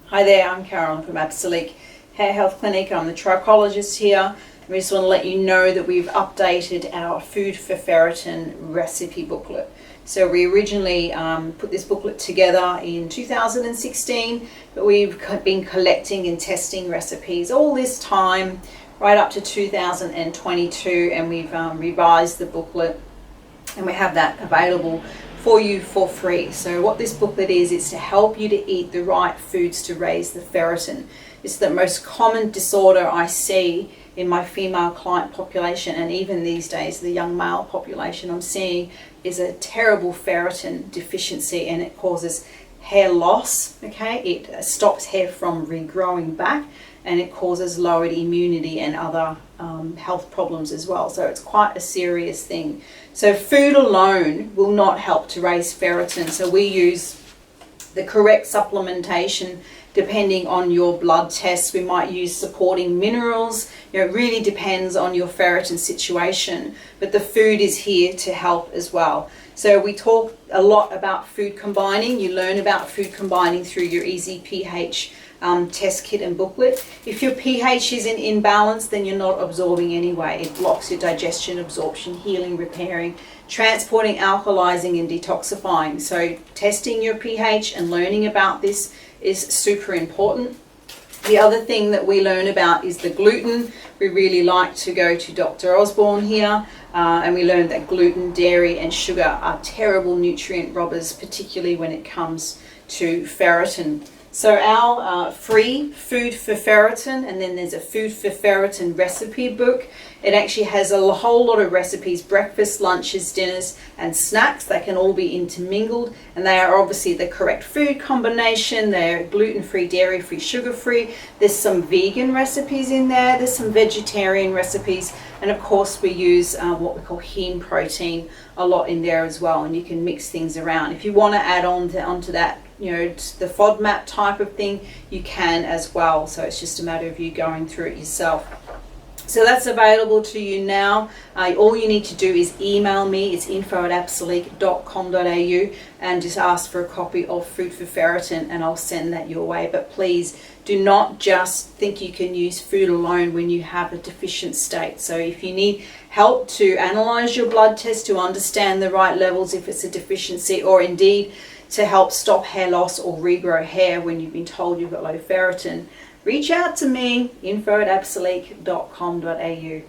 Hi there, I'm Carolyn from Absolute Hair Health Clinic. I'm the Trichologist here. We just want to let you know that we've updated our Food for Ferritin recipe booklet. So we originally put this booklet together in 2016, but we've been collecting and testing recipes all this time, right up to 2022, and we've revised the booklet, and we have that available for you for free. So what this booklet is, it's to help you to eat the right foods to raise the ferritin. It's the most common disorder I see in my female client population, and even these days the young male population I'm seeing is a terrible ferritin deficiency, and it causes hair loss. Okay, it stops hair from regrowing back, and it causes lowered immunity and other health problems as well. So it's quite a serious thing. So food alone will not help to raise ferritin. So we use the correct supplementation depending on your blood tests. We might use supporting minerals. It really depends on your ferritin situation, but the food is here to help as well. So we talk a lot about food combining. You learn about food combining through your Easy pH test kit and booklet. If your pH is in imbalance, then you're not absorbing anyway. It blocks your digestion, absorption, healing, repairing, transporting, alkalizing, and detoxifying. So testing your pH and learning about this is super important. The other thing that we learn about is the gluten. We really like to go to Dr. Osborne here, and we learned that gluten, dairy, and sugar are terrible nutrient robbers, particularly when it comes to ferritin. So our free Food for Ferritin, and then there's a Food for Ferritin recipe book. It actually has a whole lot of recipes, breakfast, lunches, dinners, and snacks. They can all be intermingled, and they are obviously the correct food combination. They're gluten-free, dairy-free, sugar-free. There's some vegan recipes in there. There's some vegetarian recipes. And of course, we use what we call heme protein a lot in there as well, and you can mix things around. If you want to add onto that, you know, the FODMAP type of thing, you can as well. So it's just a matter of you going through it yourself. So that's available to you now. All you need to do is email me. It's info@absolute.com.au, and just ask for a copy of Food for Ferritin, and I'll send that your way. But please do not just think you can use food alone when you have a deficient state. So if you need help to analyze your blood test to understand the right levels if it's a deficiency, or indeed to help stop hair loss or regrow hair when you've been told you've got low ferritin, reach out to me, info@absolute.com.au.